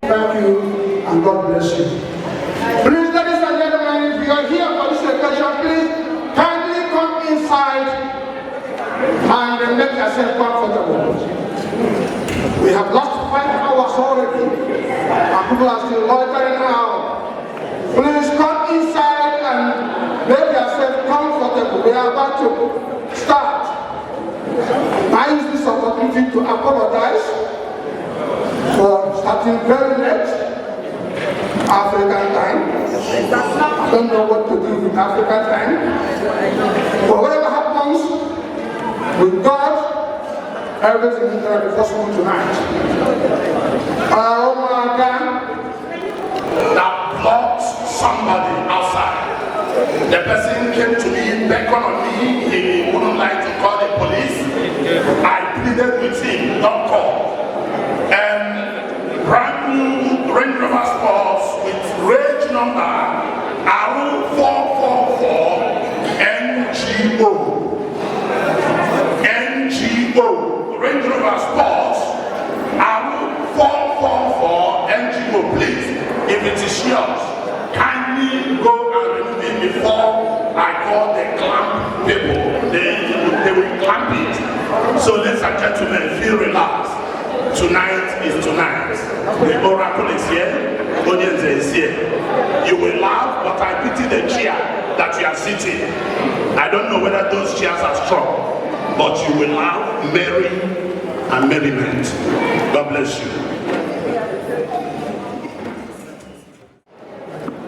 Thank you and God bless you. Please, ladies and gentlemen, if you are here for this occasion, please kindly come inside and make yourself comfortable. We have lost 5 hours already and people are still loitering around. Please come inside and make yourself comfortable. We are about to start. I use this opportunity to apologize for starting very late African time. I don't know what to do with African time. But whatever happens with God, everything is going to be possible tonight. Oh my God. That blocked somebody outside. The person came to me, beckoned on me, he wouldn't like to call the police. I pleaded with him, don't call. And brand new Range Rover Sports with range number RU444 NGO. Range Rover Sports RU444 NGO, please. If it is yours, kindly go and remove it before I call the clamp people. They will clamp it. So ladies and gentlemen, feel relaxed. Tonight is tonight. The oracle is here. Audience is here. You will laugh, but I pity the chair that you are sitting. I don't know whether those chairs are strong, but you will laugh, merry, and merriment. God bless you.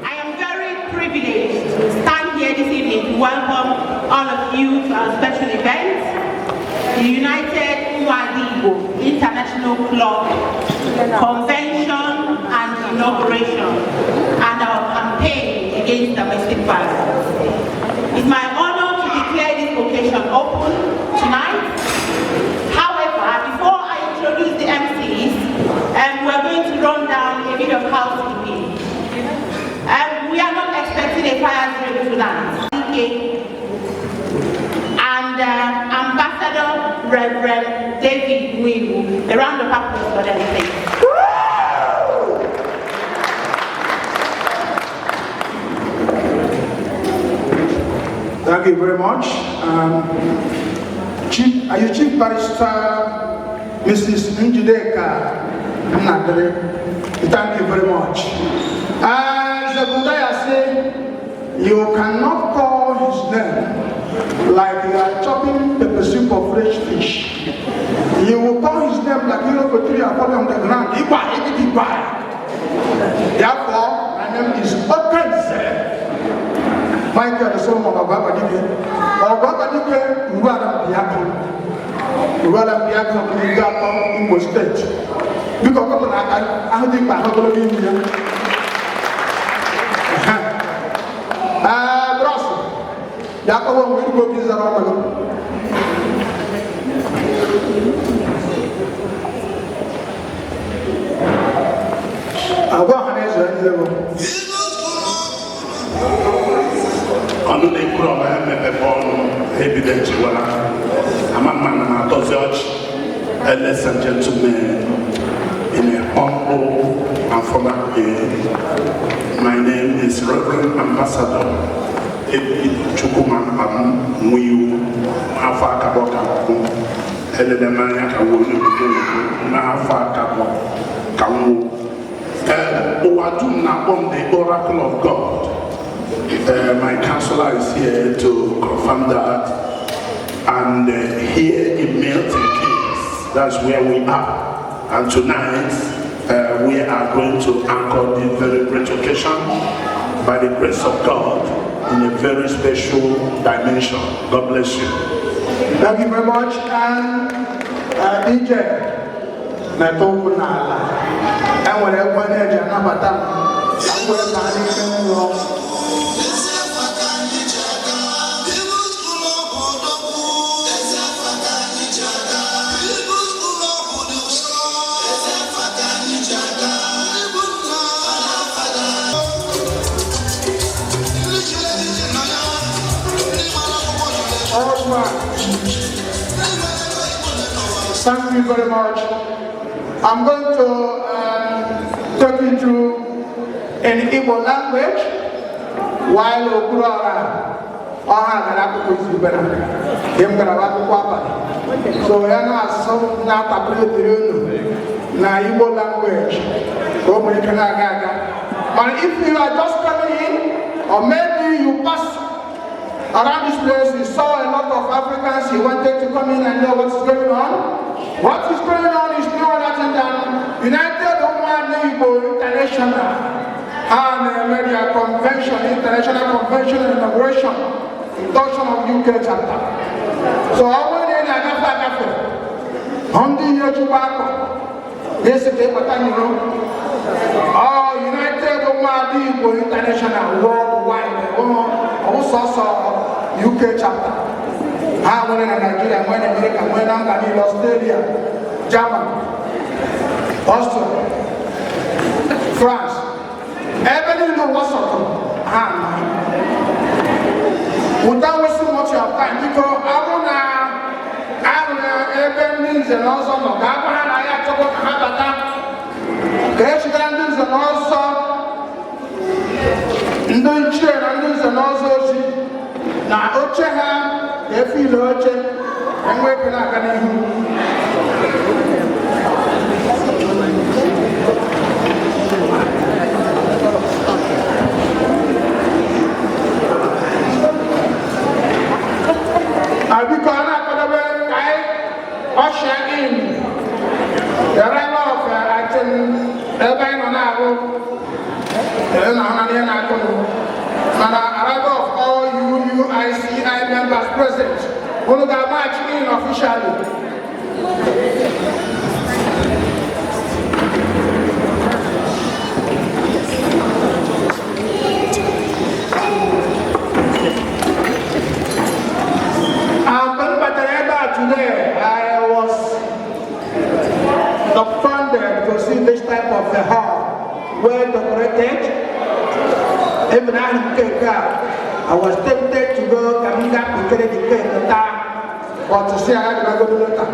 I am very privileged to stand here this evening to welcome all of you to our special event, the United Umuadigo International Club Convention and Inauguration, and our campaign against domestic violence. It's my honor to declare this occasion open tonight. However, before I introduce the MCs, we're going to run down a bit of housekeeping. We are not expecting a fire drill tonight. And Ambassador Reverend David Mwilu. A round of applause for them, please. Thank you very much. Are you Chief Barrister Mrs. Njideka Nadere? Thank you very much. As Abudaya said, you cannot call his name like you are chopping pepper soup of fresh fish. You will call his name like you look a tree and fall on the ground. Therefore, my name is Okense Michael, the son of Babadike. Babadike, Uwala Biako. Uwala Biako, Ugako, Igbo State. Because I think I have to be here. Brother, Jacob will go to the Roman. Quando dei problemi per evidente voilà. Amman to judge, ladies and gentlemen, in a humble and formal way, my name is Reverend Ambassador Chukwuman Mwilu Afa Kaboka Eledemanya Kawunu Afa Kawu Owadum na on the oracle of God. My counselor is here to confirm that, and here in Milton Keynes, that's where we are. And tonight we are going to anchor this very great occasion by the grace of God in a very special dimension. God bless you. Thank you very much. And DJ Natokunala, and whatever Janabata, and whatever Thank you very much. I'm going to take you through in Igbo language while Okurora so we are now some na Igbo language. But if you are just coming in, or maybe you pass around this place, you saw a lot of Africans, you wanted to come in and know what is going on. What is going on is no other than United Igbo International and Media Convention, International Convention on Immigration, induction of UK chapter. So I went in and after on the Yochubako, basically, but you know, United Igbo International worldwide, also UK chapter. I went in Nigeria, went in America, went in Australia, Germany, Austria, France. Everybody knows what's up. Without wasting much of time, because I want to means and also no Gabana, I have to go to Habata. Grandins and also Ndunche and also now Ocheha, if you Oche, and we're not going usher in the arrival of arrival of all UICI members present. Who will march in officially. Today, I was funded to see this type of a hall, well decorated. Even I was tempted to go Kaminga to get the cake, but to see I had to go to the top.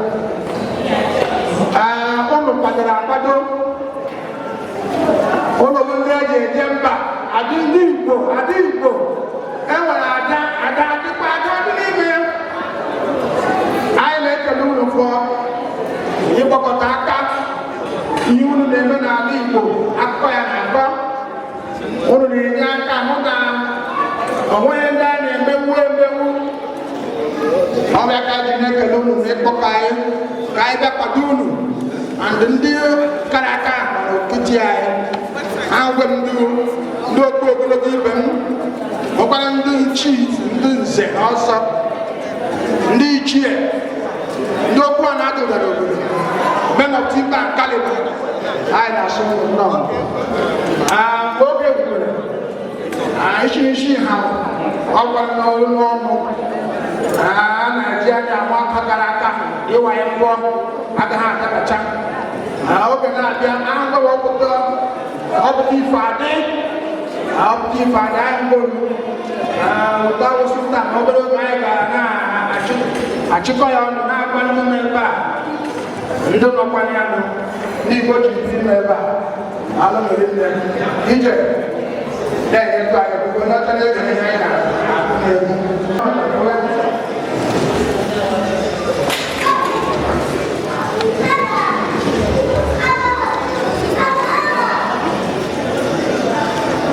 I didn't go. And when I for Yibokotaka, you never know, acquire and go. Only Yanka Hoga, away down and Bewu. Omeka Nekalunu, Nepokai, Kaida Padunu, and the dear Karaka, Kitai, and when do no problem, Okan do cheese, and also the cheer. No one other than men of Timber and Caliber. I know. Okay, I see how one no. Nigeria, one Pakaraka, you are in one at the hand of a chap. I open up the angle of the Father. I'll keep my damn good. That was that nobody I took on one member. You don't know what I know. You go to the member. I'll look at them. Egypt. Then you're not a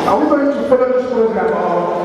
Are we going to follow this program or?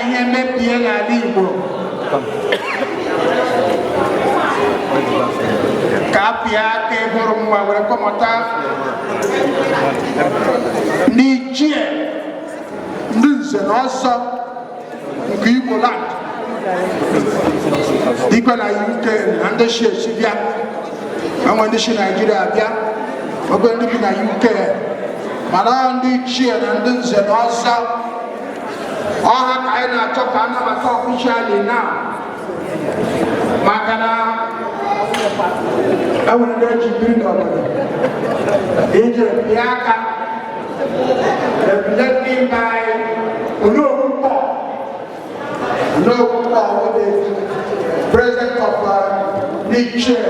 ihe mebie n'ala Igbo ka apịa aka ịbụrụ mma were kọmọta n'ichie ndị nze na ọzọ nke Igbo land dịkwa na UK na ndị shi esi bịa enwe ndị shi Naịjirịa bịa oge ndị bi na UK mana ndị ichie na ndị nze na ọzọ ọha ka anyị na-achọ ka anabata ọfishali na maka na enwere ndị eji biri n'obodo ije bịa aka representing by Onowu Paul, the president of Niger.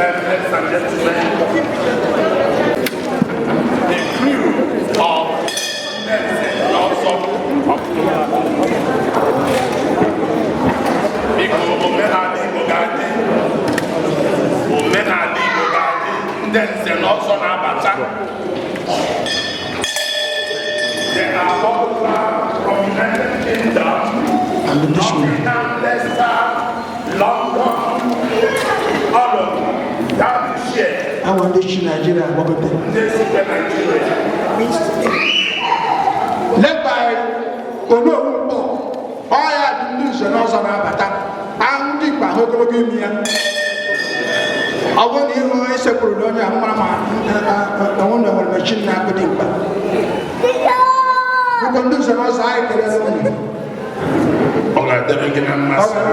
Ladies and gentlemen, the crew of They are popular from United Kingdom, Nottingham, Leicester, London, all of them. That is share. I want to see Nigeria. This is Nigeria. Led by Onowu Paul, all I have to do is another Abata. I'm deep by Hokomia. I want to hear a separate on your mama. I wonder what machine I could do. You can do some outside. All right, then we can master.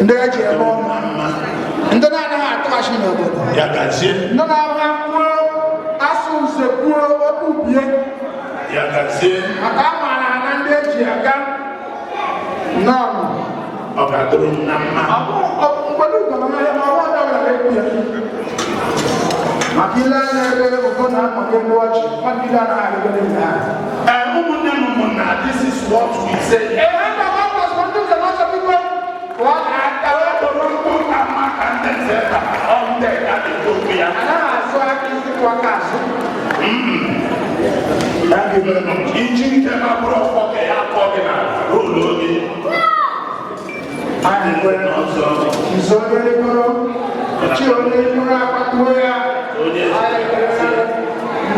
And then I get on. And then I have to machine of it. Yeah, that's it. No, I have as soon as the poor open. Yeah, that's it. I got my hand and then no. Okay, I don't know. Makila na ebe okona makemo watch. Makila na ebe na. This is what we say. And the man was going to the lot of people. What I tell you to run to and then say on there at the Tokyo. And I saw I can see what cash. Thank you very much. Injini kema bro okay, I'm talking now. Roll I am going to so very good. Children,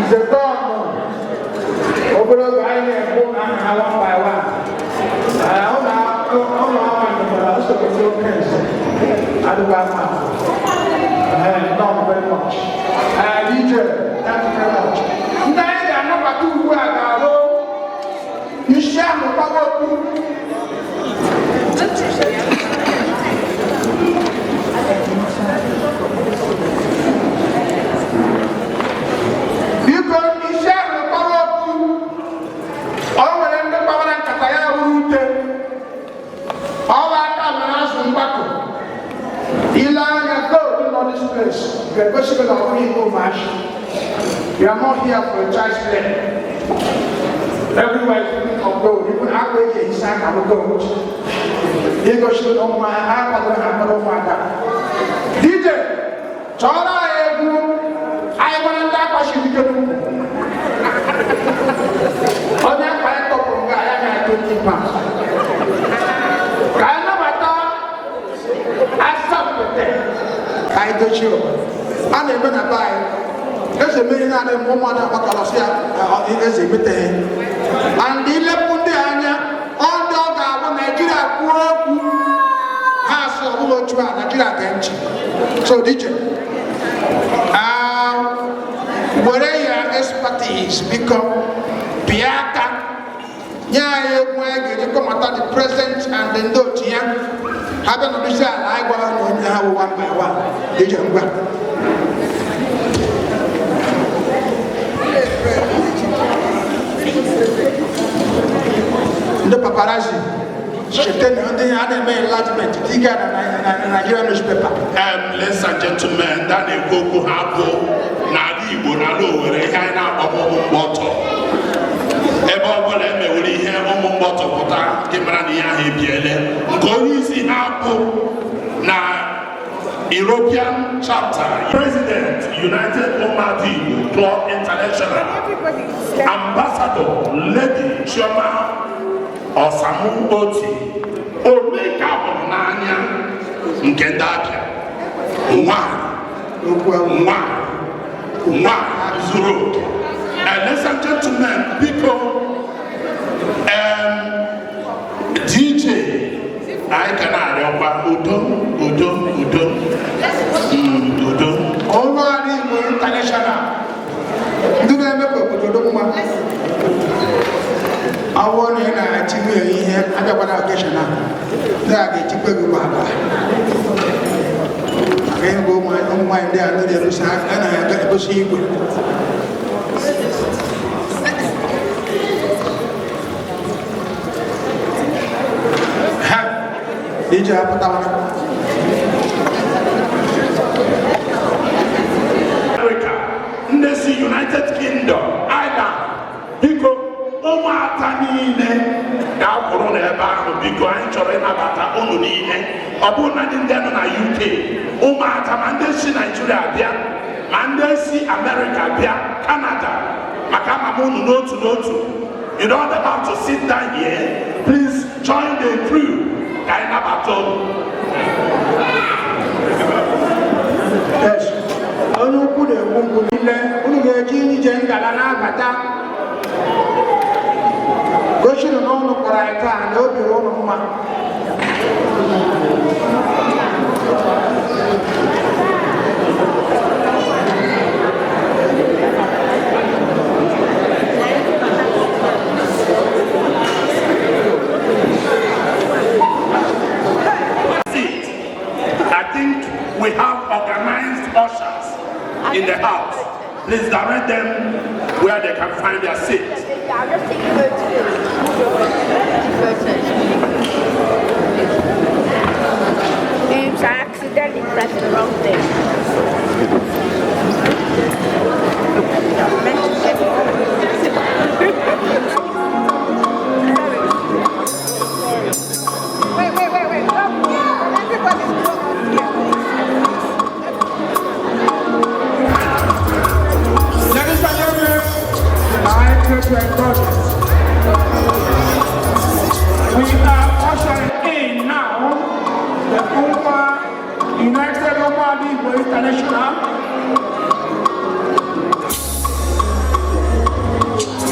the dog over the guy and one by one. I don't know not very much. DJ, thank you very much. Now, number two, where I go, you share the power to. We are worshiping our own English. We are not here for a child's play. Everywhere is looking for gold. Even our way inside our gold. You go shoot on my heart, I don't have no matter. DJ, Chora, I want to talk about you. On that kind of program, I have 20 pounds. I never thought I stopped with them. I do you. And even a buy. There's a million and woman of Bacalasia is a bit. And the Lepundiana, all dog are Nigeria has a little to Nigeria bench. So did you? Where you expect trustees become Piaka. Nyaya Mwege, come at the present and the note here. Happen to be said, I go on one by one. Did you go? The paparazzi. She tell me the other enlargement. Tiga na Nigerian newspaper. Ladies and gentlemen, that is Goku Habo. Nadi Igbo na lo were ihe na ọmụmụ mgbọtọ. Ebe ọbụla emewere ihe ọmụmụ mgbọtọ pụta nke mara na ihe ahụ ebiele. Nke onye isi ha bụ na European chapter, President United Umadi Club International, Ambassador Lady Chioma Osamu Oti, Omeka Bonanya, Nkendapia, Zuru. Ladies and gentlemen, people, DJ, I can add Udo. Omadi International. Do they make a good one? I want to achieve here. I don't want to get you now. They are getting big. I can't go my own mind there to the other side, and I got to see you. Did you have a America, Ndesi United Kingdom, Ireland, Biko, Ụmụaka niile ga-akwụrụ n'ebe ahụ biko anyị chọrọ ịnabata unu niile. Ọ bụrụ na ndị nọ na UK, ụmụaka ma ndị si Nigeria bịa, ma ndị si America bịa, Canada, maka ama m unu n'otu n'otu. You don't have to sit down here. Please join the crew. Ka anyị nabata unu. Yes. Onye ukwu na-ekwu nkwu niile, unu ga-eji ije ngala na-abata. Gochinu na ụnụ kpọrọ anyị taa na obi ụnụ mma. We have organized ushers in the house. Please direct them where they can find their seats. Oops, I accidentally pressed the wrong thing. Wait. Everybody's Ladies and gentlemen, I take your indulgence. We are ushering in now the United Umadi Igbo International.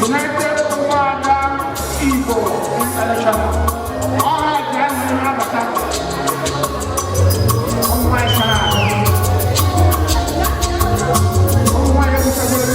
United Umada Igbo International. All right, guys, we have a time. On my side. On my side.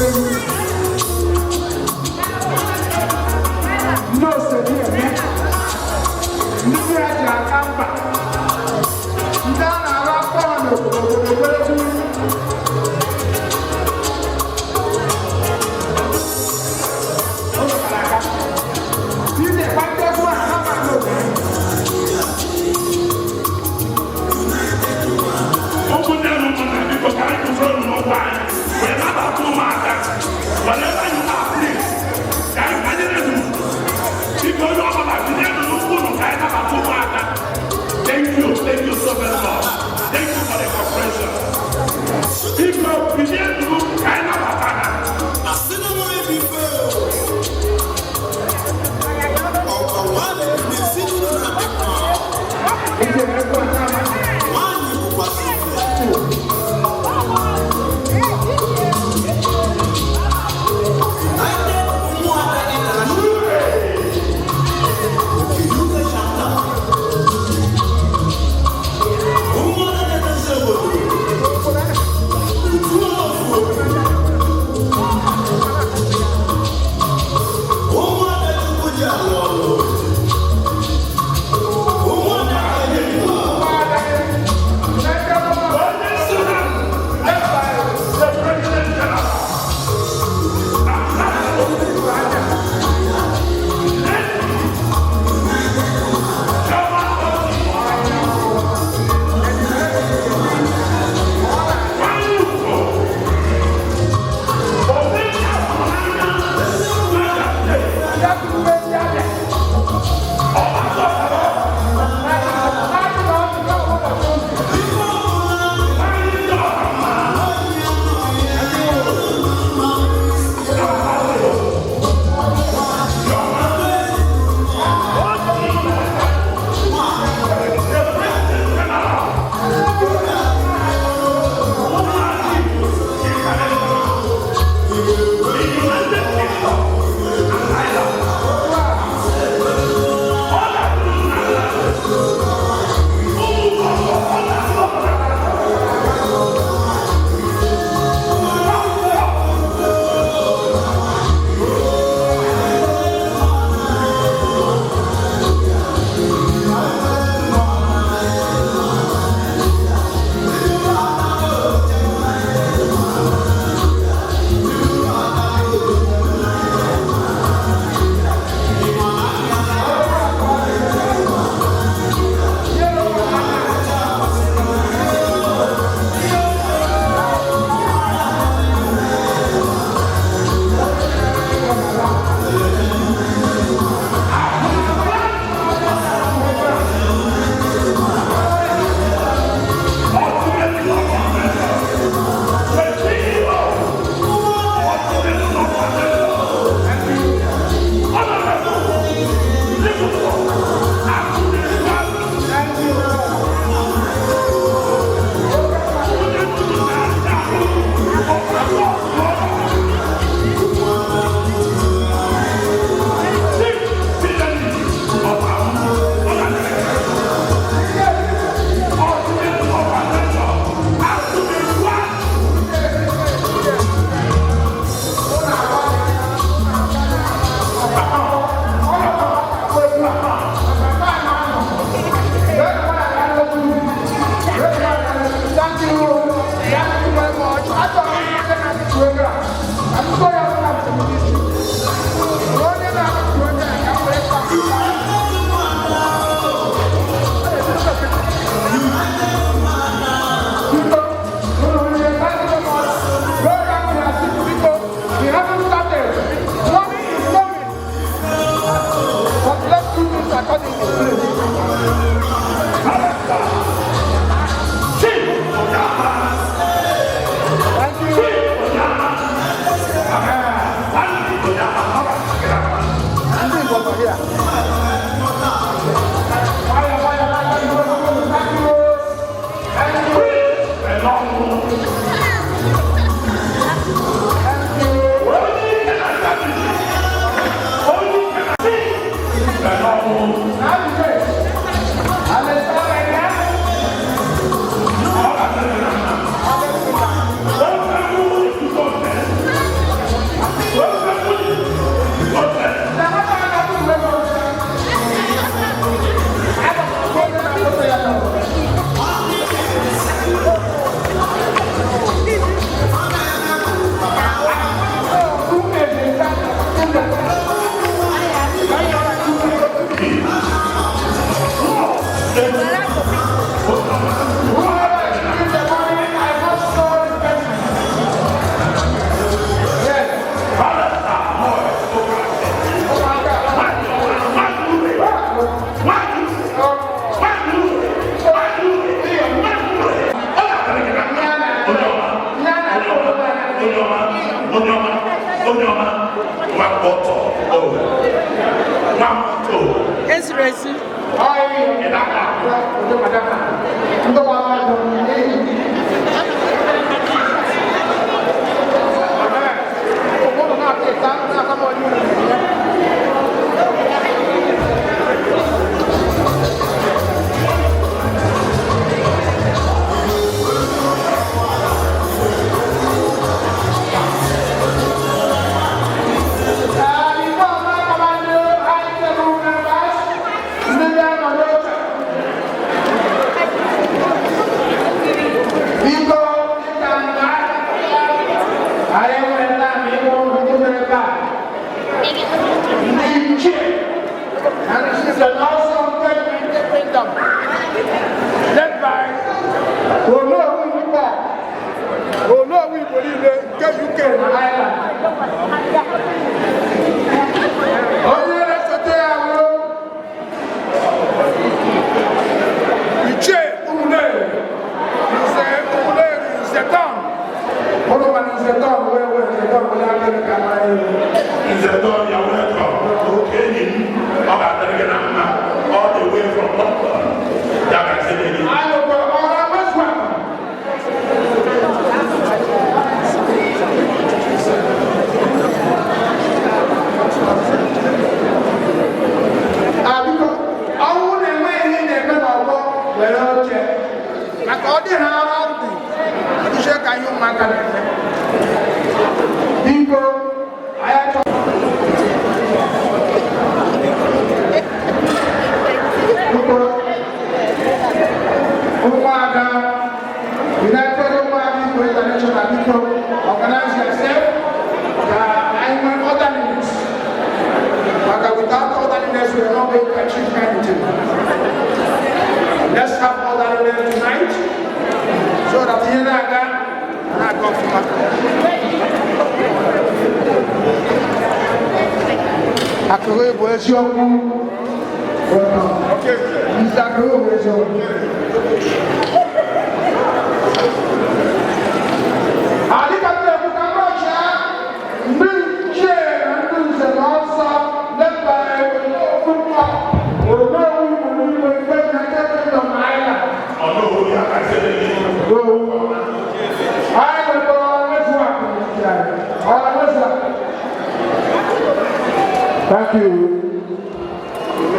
Thank you.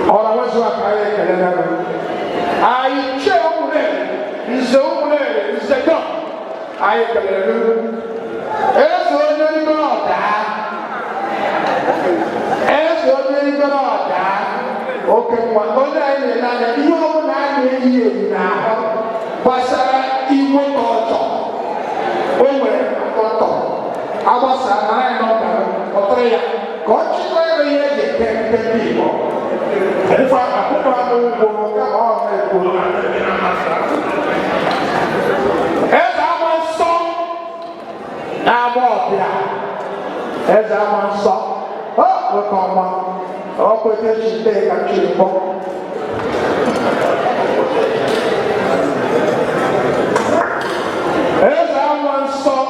All I want to I chose Zone, Zedon. I can do. As ordinary God, as ordinary God. Okay, what other than you own 9 years now. Passa in one auto. Over I was a man or 3. God, people. If I put as I saw, as I saw, oh, opportunity to actually walk. As I once saw,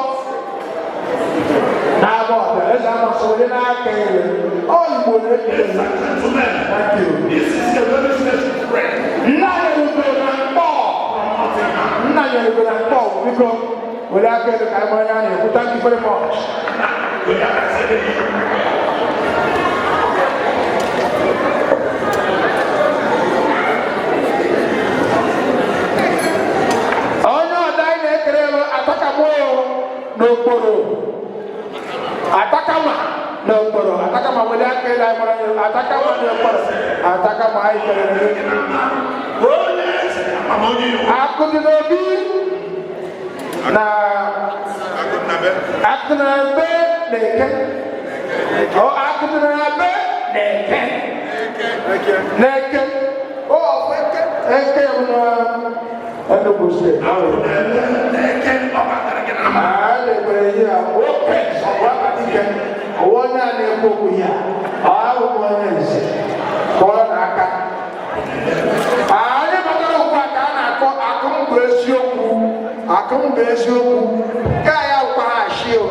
as I once saw, then I came. Oh, you would thank you. This is a very special friend. Now you're going to fall. Now you're going to fall because without getting the money, thank you very much. Atakama wala kay la mo atakama ni por atakama ay kay ako dinobi na ako na be neke o ako na be neke o feke eke mo ano buste neke ale beya o pe so wa patike Wana ne kokuya awu mwanense kola naka ale batalo kwa kana ko akum besioku kaya kwa ashio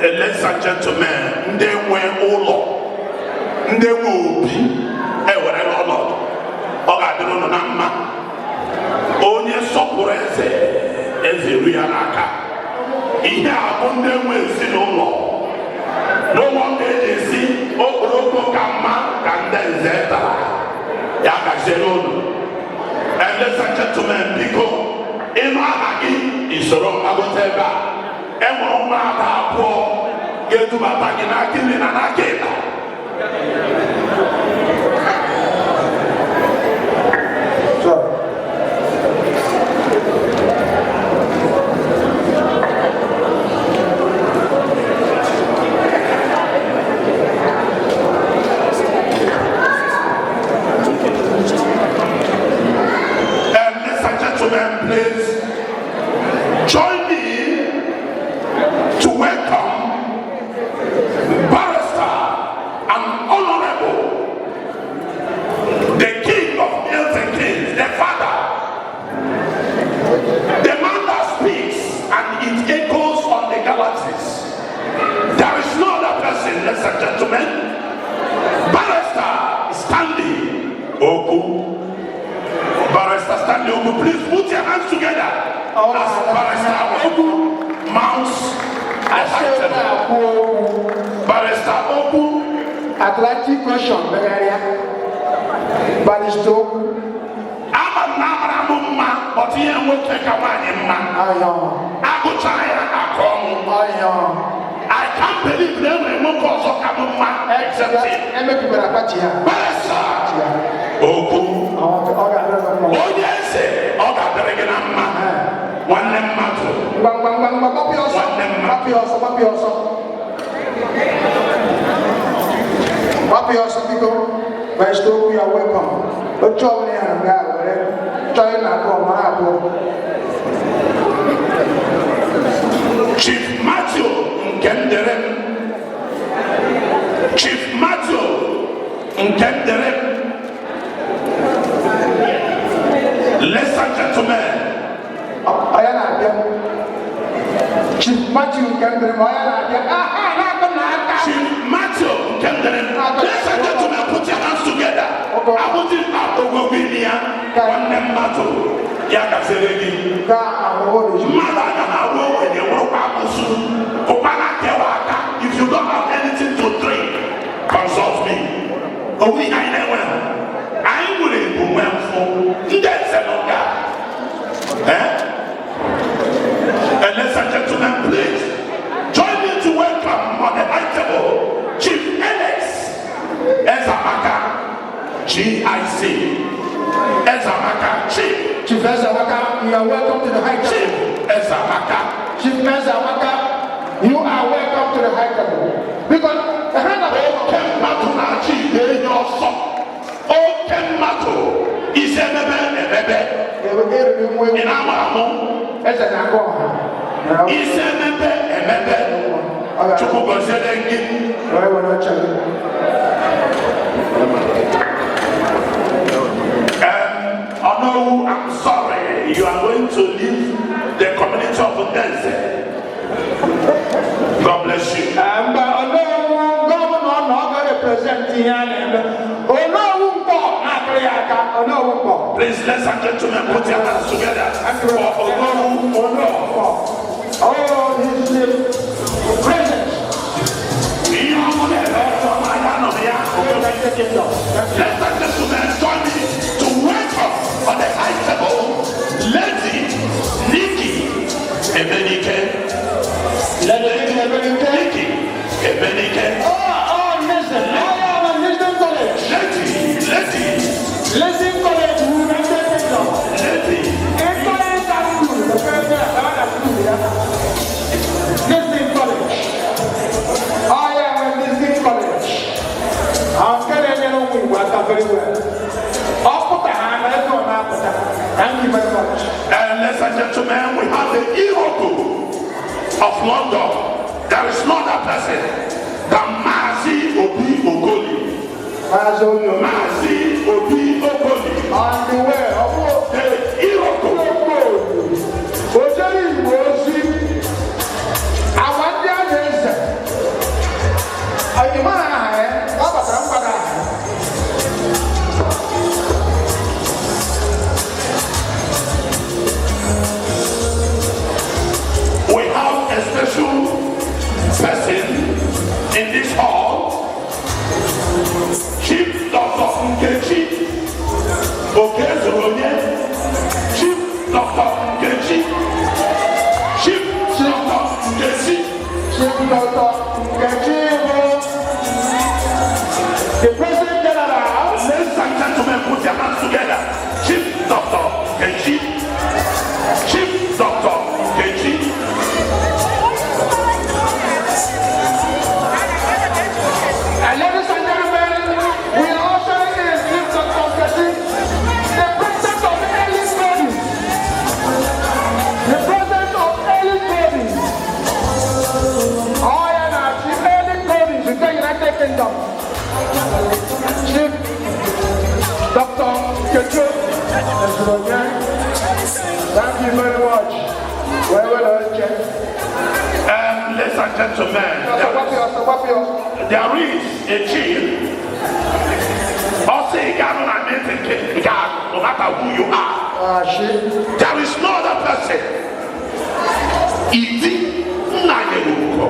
Ladies and gentlemen, they were all they will be a lot. Ogadino Nama onye sọpụrụ eze ria n'aka ihe abụ ndị nwe ezinụlọ n'ụlọ ndị esi okporoko ka mma ka ndị nze tara ya gaziere unu. And ladies and gentlemen, biko ịnụ aha gị isoro mgbagota ebe a enwere ụmụaka abụọ ga-edubata gị n'aka nri na n'aka ịba. Please join me to welcome Barrister and Honorable, the King of Hills and Kings, the Father, the man that speaks and it echoes on the galaxies. There is no other person, ladies and gentlemen. Barrister Stanley Oku. Barrister Stanley Oku, please put your hands together as Barrister Oku mounts the high table. Barrister Oku, Atlantic Ocean, Bavaria. Barrister Oku. I'm a Namma, but he won't take a man. I go try and come. I can't believe them and won't cause a man except him. Barrister Oku. Oh yes, one name matter. We are welcome. But traveling and Chief Matthew Nkendere. Chief Matthew Nkendere. Ladies and gentlemen, Chief Matthew Kendrick, Chief Matthew Kendrick. Ladies and gentlemen, put your hands together. I want you to go with me. One name Matthew. Yaga Seregi. If you don't have anything to drink, consult me. Oh, we I never. I will be well. That's a and ladies and gentlemen, please join me to welcome on the high table Chief Alex Ezamaka, GIC. Ezamaka, Chief Ezamaka, you are welcome to the high table. Chief Ezamaka. Chief Ezamaka, You are welcome to the high table. Because the hand of Okemato na-achị enyi ọsọ. Okemato isi emebe. Ị na-amụ amụ. Eze na-agụ ọha. Isi emebe. Chukwu gọziere gị. Onowu, I'm sorry, you are going to leave the community of Udense. God bless you. Please, let's and gentlemen, put your hands together for Onowu. Oh, his presence. Let's and gentlemen, join me to welcome on the high table Lady Nikki Emenike. Nikki Emenike. Oh, listen. I am a Lisbon College. Lisbon College, United Kingdom. Lady. Lisbon College. I am a Lisbon College. I'm telling you, we work very well. I'll put a hand on that. Thank you very much. And ladies and gentlemen, we have the Iroko of London. There is no other person than Mazi Obi Ogoli. Mazi Obi Ogoli. On the way, The Iroko. We have a special person in this hall, Chief Dr. Nkechi Okezuronye. Chief Dr. Nkechi. Chief Dr. Nkechi. The President General. Ladies and gentlemen, put your hands together. Chief Dr. Nkechi. Chief Dr. Nkechi. And ladies and gentlemen, we are also in Chief Dr. Nkechi, the President of Ellis Bodies. The President of Ellis Bodies. I am Chief Ellis Bodies in the United Kingdom. Chief Dr. Nkechi. Thank you very much. Well done, Chief. Ladies and gentlemen, there is a chief. Also, no matter who you are, there is no other person. Idi Nnayeruko.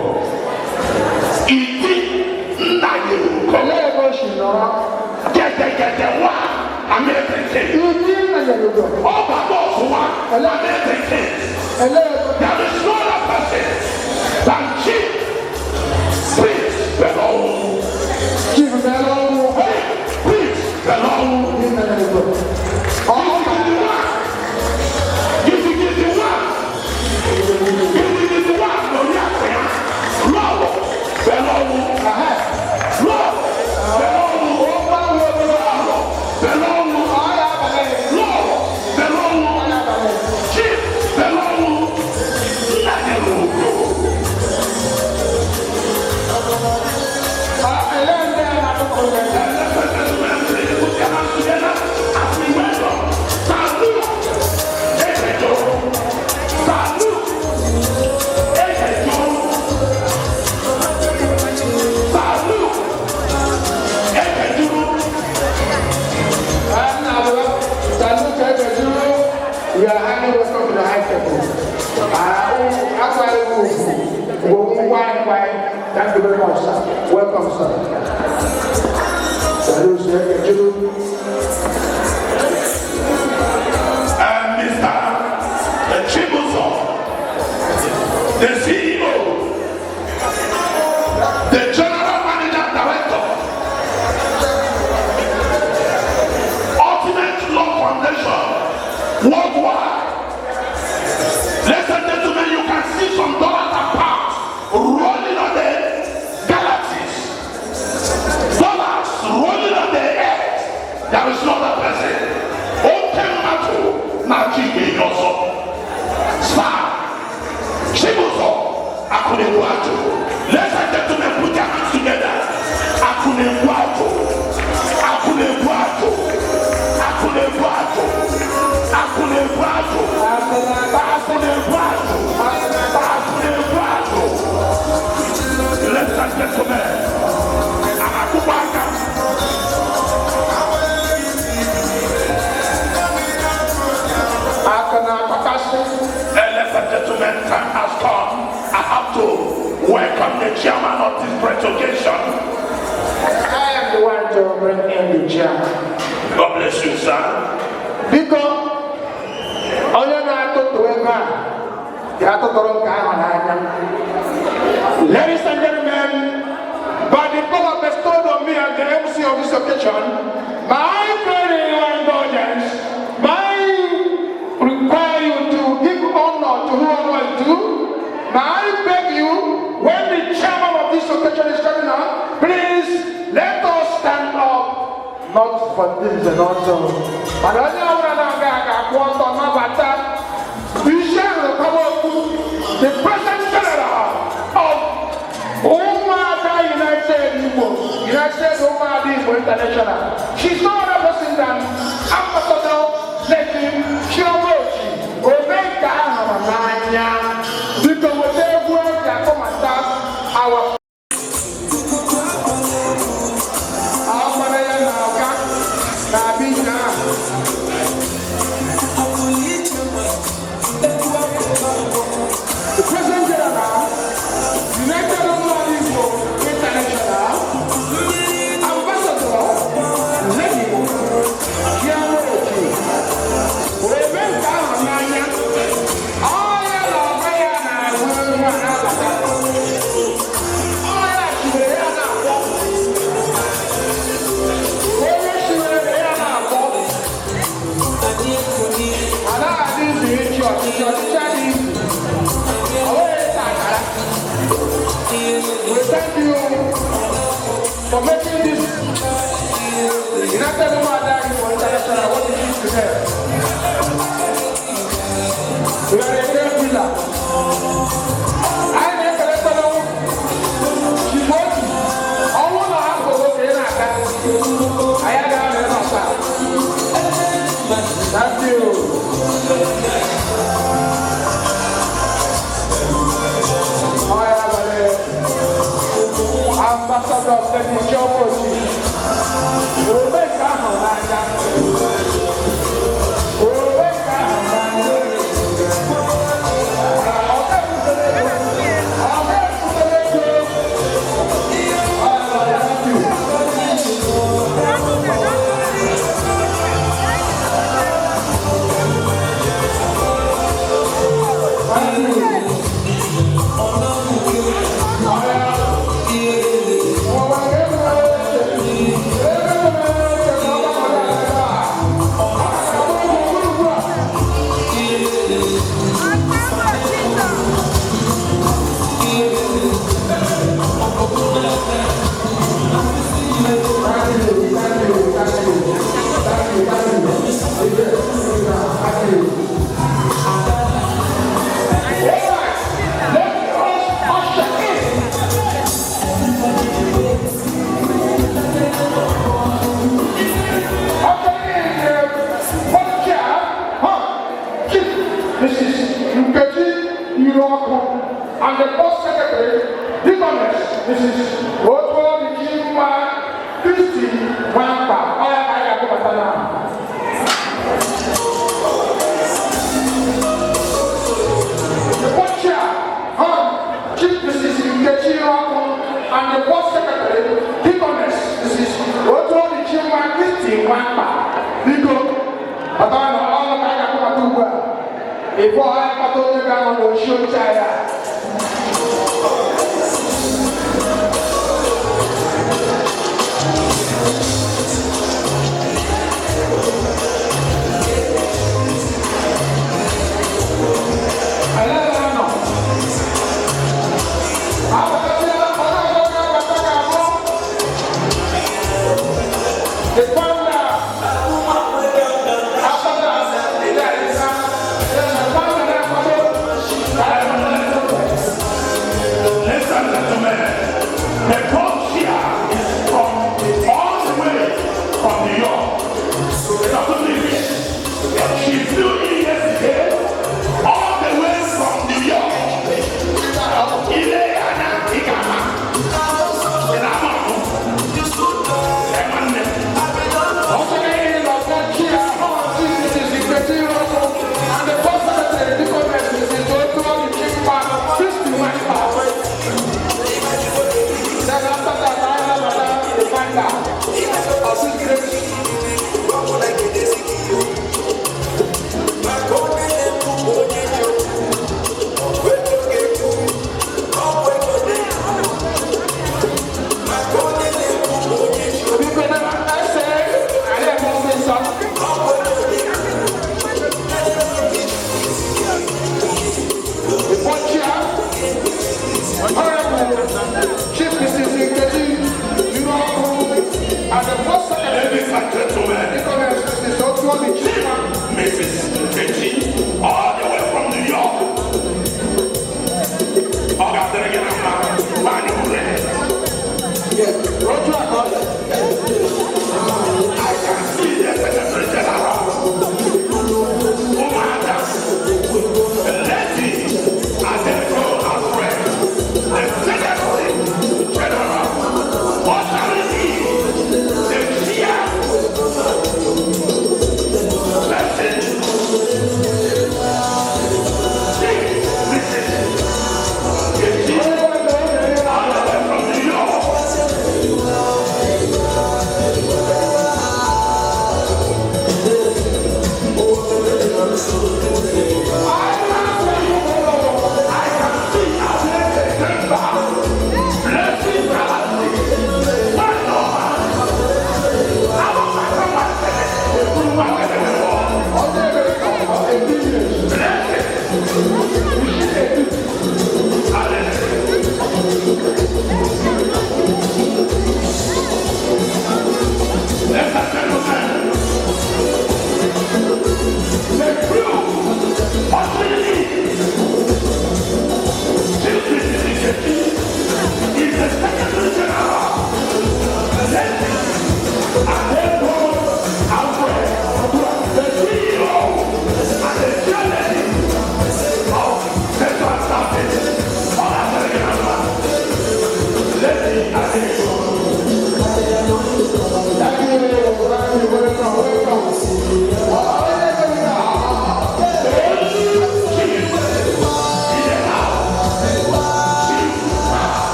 Get one American king. Ọba boss one American king. There is no other person than Chief Prince Belong. Chief Belong. Prince Belong. We are highly welcome to the high table. Thank you very much, sir. Welcome, sir. Mr. Chibuzo, the CEO, the General Manager Director, Ultimate Law Foundation, worldwide. Ladies and gentlemen, you can see some dollars and pounds Akunebuato. Ladies and gentlemen, put your hands together. Akunebuato. Akunebuato. Akunebuato. Akunebuato. Akunebuato. Akunebuato. Ladies and gentlemen, Akubaka. Ladies and gentlemen, time has come. I have to welcome the chairman of this great occasion. I am the one to bring in the chairman. God bless you, sir. Because only now to ladies and gentlemen, by the power bestowed on me as the MC of this occasion, my very indulgence, require you to give honor to who honor is due. I beg you, when the chairman of this occasion is coming on, please let us stand up. Not for this and also. But I know when I want to know about that, we shall recover the President General of Umada United States Umada International. She's no other person than Ambassador Lady Shiramochi. Omega Hamamanya. Because whatever work that come and start our the President General, United International, Ambassador, Lady Shiramochi. Omega Hamamanya. We thank you for making this United Umada International what it is today. We are a great winner. I make a letter of Shiboti. I want to have to go in I have thank you. Ambassador of the Geology. Omega Hamamanya. Omega Hamamanya. And the post secretary, this is Otto Nijima Christy Wampa. The watcher, Chief Mrs. Nkechi Rako, and the post secretary, this is Otto Nijima Christy Wampa. Before I got on the ground, I will show China.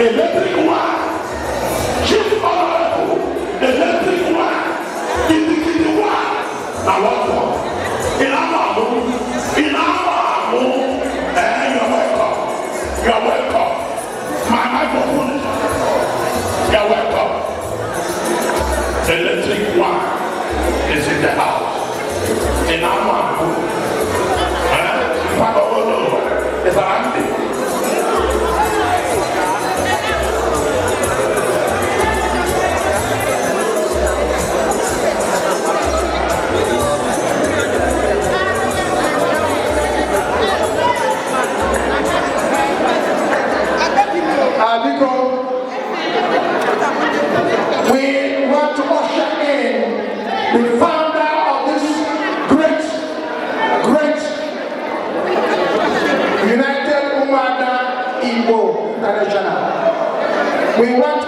electric one, chief honorable, electric one, kitikiti one, na welcome. In our home, you're welcome. You're welcome. My microphone, you're welcome. The electric one is in the house. In our home, it's our auntie. We want to usher in the founder of this great United Umuada Igbo International. We want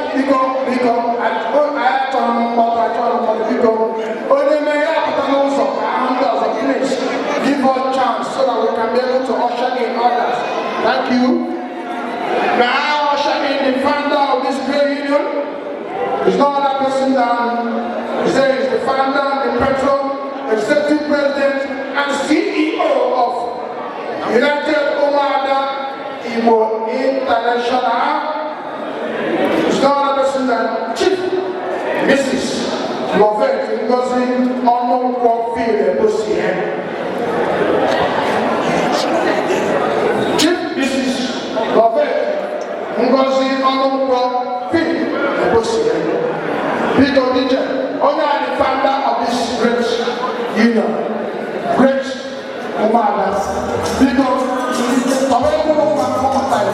give us chance so that we can be able to usher in others. Thank you. Now usher in the founder of this great union. There's no other person than he says the founder, the patron, executive president, and CEO of United Umuada Igbo International. There's no other person than Chief Mrs. Lovett Ngozi Onukwofile Bosie. Chief Mrs. Lovett Ngozi Onukwofile Bosie. Peter DJ, only the founder of this great union, great Umuada. Peter, available one more time.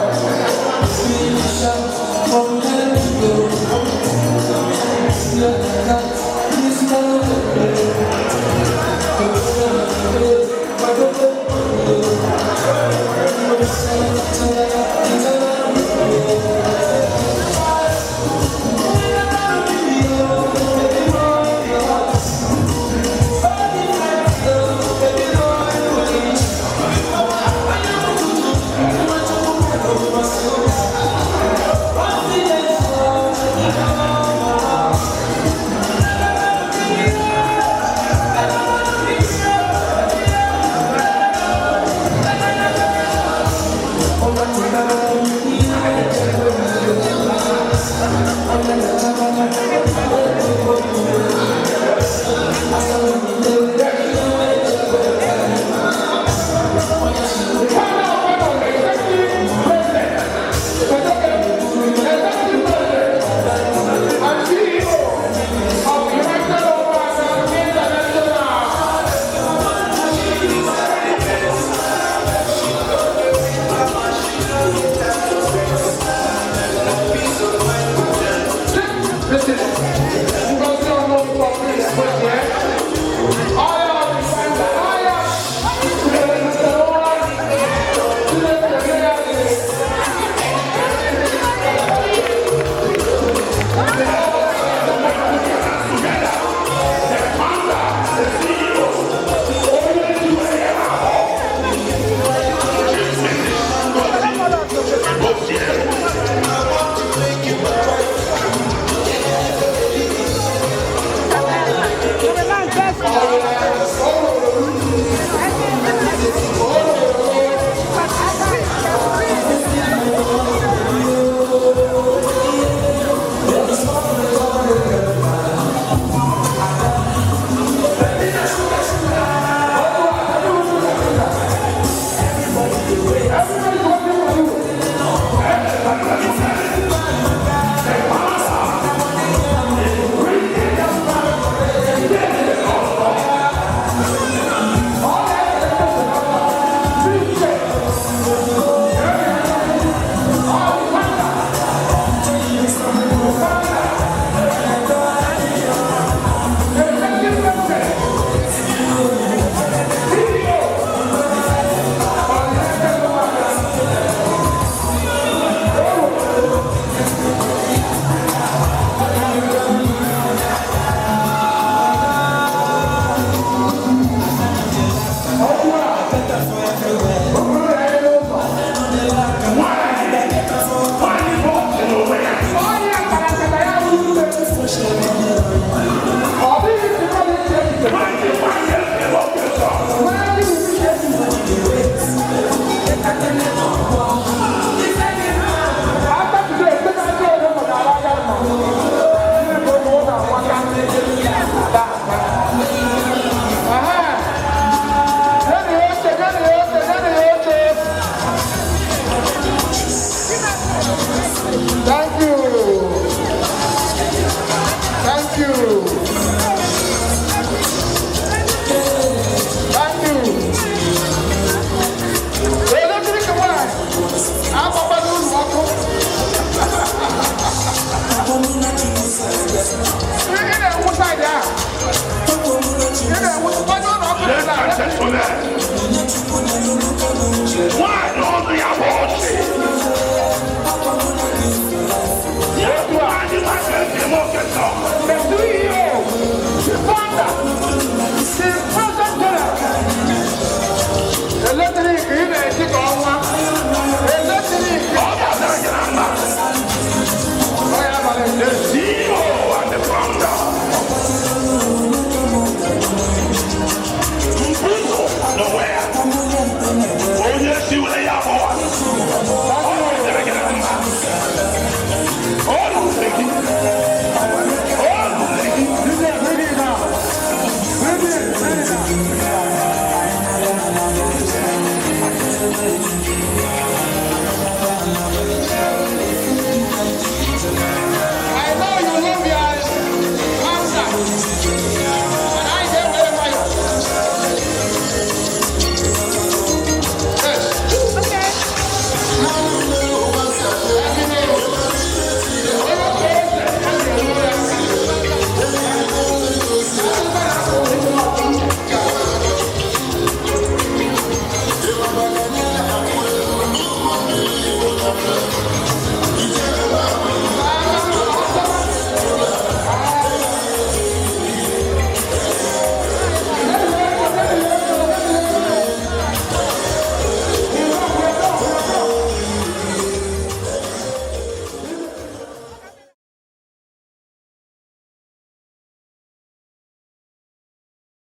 Thank you.